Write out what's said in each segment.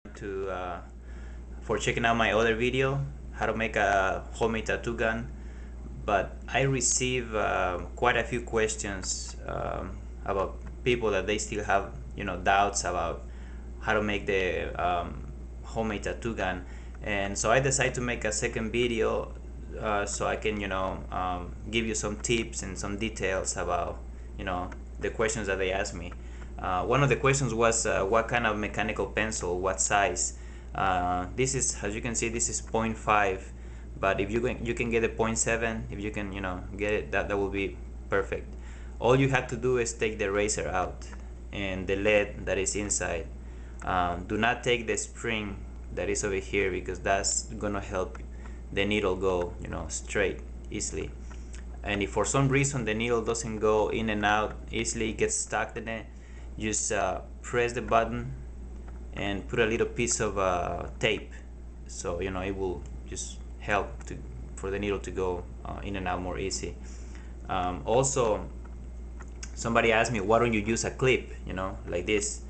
to for checking out my other video, how to make a homemade tattoo gun. But I receive quite a few questions about people that they still have doubts about how to make the homemade tattoo gun, and so I decided to make a second video so I can give you some tips and some details about the questions that they asked me. One of the questions was what kind of mechanical pencil, what size. This is, as you can see, this is 0.5, but if you can get a 0.7, if you can get it, that will be perfect. All you have to do is take the razor out and the lead that is inside. Do not take the spring that is over here, because that's gonna help the needle go straight easily. And if for some reason the needle doesn't go in and out easily, gets stuck in it, just press the button and put a little piece of tape, so it will just help for the needle to go in and out more easy. Also, somebody asked me, why don't you use a clip, like this?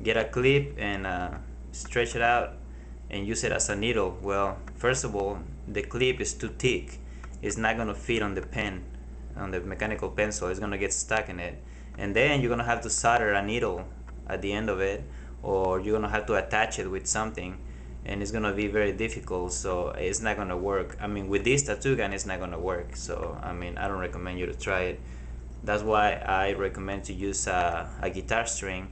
Get a clip and stretch it out and use it as a needle. Well, first of all, the clip is too thick. It's not gonna fit on the pen, on the mechanical pencil. It's gonna get stuck in it, and then you're gonna have to solder a needle at the end of it, or you're gonna have to attach it with something, and it's gonna be very difficult. So it's not gonna work. I mean, with this tattoo gun, it's not gonna work. So I mean, I don't recommend you to try it. That's why I recommend to use a guitar string.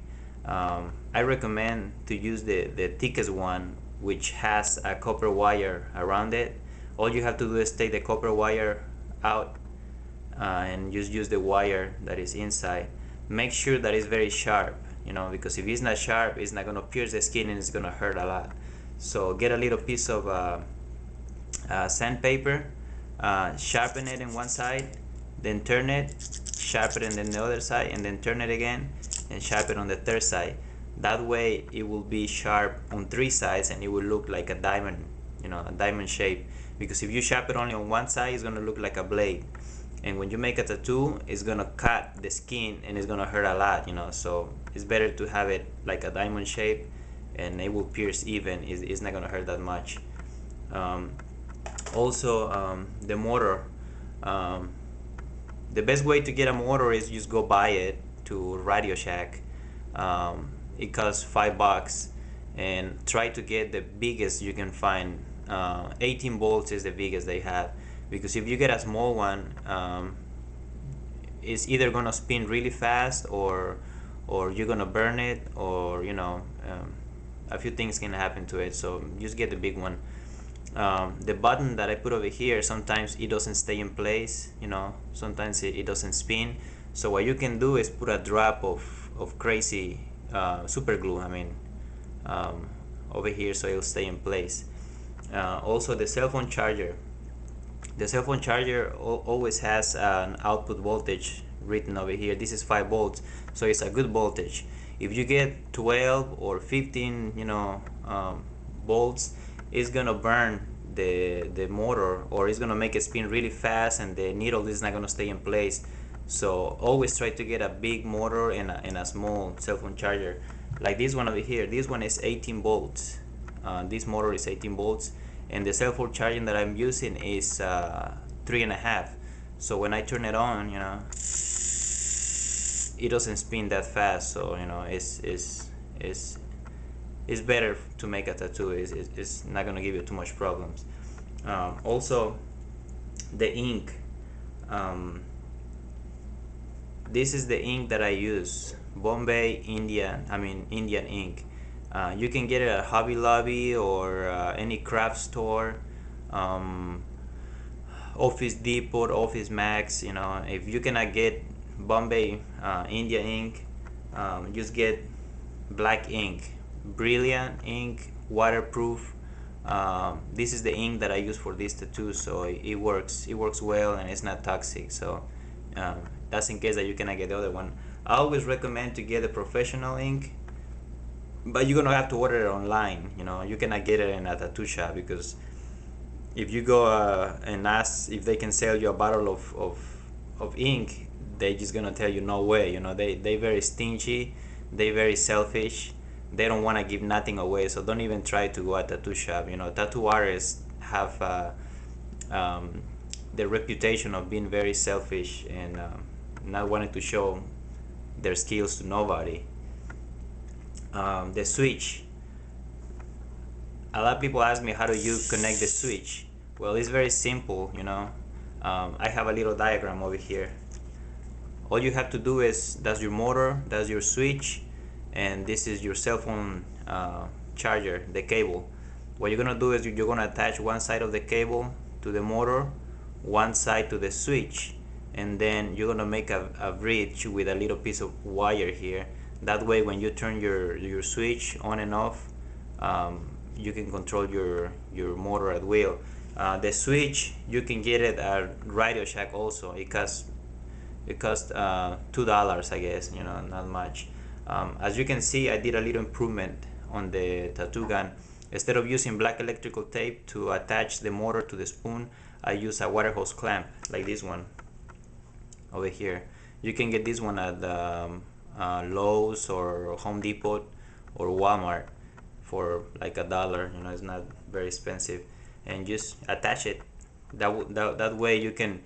I recommend to use the thickest one, which has a copper wire around it. All you have to do is take the copper wire out and just use the wire that is inside. Make sure that it's very sharp, because if it's not sharp, it's not going to pierce the skin and it's going to hurt a lot. So get a little piece of sandpaper, sharpen it in one side, then turn it, sharpen it in the other side, and then turn it again and sharpen it on the third side. That way it will be sharp on three sides and it will look like a diamond, a diamond shape. Because if you sharpen only on one side, it's gonna look like a blade, and when you make a tattoo, it's gonna cut the skin and it's gonna hurt a lot, so it's better to have it like a diamond shape, and it will pierce even. It's not gonna hurt that much. Also, the motor, the best way to get a motor is just go buy it to Radio Shack. It costs $5, and try to get the biggest you can find. 18 volts is the biggest they have, because if you get a small one, it's either gonna spin really fast, or you're gonna burn it, or a few things can happen to it. So just get the big one. The button that I put over here, sometimes it doesn't stay in place, sometimes it doesn't spin. So what you can do is put a drop of crazy super glue, over here, so it'll stay in place. Also, the cell phone charger. The cell phone charger always has an output voltage written over here. This is 5 volts, so it's a good voltage. If you get 12 or 15 volts, it's gonna burn the motor, or it's gonna make it spin really fast, and the needle is not gonna stay in place. So always try to get a big motor and a small cell phone charger, like this one over here. This one is 18 volts. This motor is 18 volts, and the cell phone charging that I'm using is 3.5. So when I turn it on, it doesn't spin that fast. So it's better to make a tattoo. It's not gonna give you too much problems. Also, the ink. This is the ink that I use, Bombay Indian ink. You can get it at Hobby Lobby or any craft store, Office Depot, Office Max. If you cannot get Bombay India ink, just get black ink, brilliant ink, waterproof. This is the ink that I use for this tattoo, so it works well, and it's not toxic. So that's in case that you cannot get the other one. I always recommend to get a professional ink, but you're gonna have to order it online. You cannot get it in a tattoo shop, because if you go and ask if they can sell you a bottle of ink, they just gonna tell you no way. They very stingy, they very selfish. they don't want to give nothing away, so don't even try to go at tattoo shop. You know, tattoo artists have um, the reputation of being very selfish and not wanting to show their skills to nobody. The switch. A lot of people ask me, how do you connect the switch? Well, it's very simple, you know. I have a little diagram over here. All you have to do is, that's your motor, that's your switch, and this is your cell phone charger, the cable. What you're gonna do is you're gonna attach one side of the cable to the motor, one side to the switch, and then you're gonna make a bridge with a little piece of wire here. That way when you turn your switch on and off, you can control your motor at will. The switch, you can get it at Radio Shack also. It costs $2, I guess, you know, not much. As you can see, I did a little improvement on the tattoo gun. Instead of using black electrical tape to attach the motor to the spoon, I use a water hose clamp like this one over here. You can get this one at Lowe's or Home Depot or Walmart for like $1. You know, it's not very expensive, and just attach it. That way you can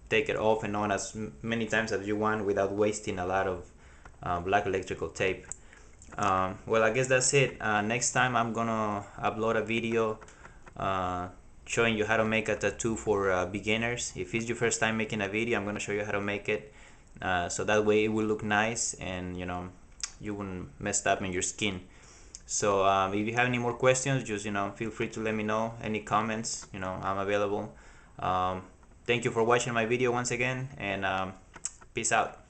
take it off and on as many times as you want without wasting a lot of black electrical tape. Well, I guess that's it. Next time I'm gonna upload a video showing you how to make a tattoo for beginners. If it's your first time making a video, I'm gonna show you how to make it, so that way it will look nice and you know, you wouldn't mess up in your skin. So if you have any more questions, just, you know, feel free to let me know. Any comments, you know, I'm available. Thank you for watching my video once again, and peace out.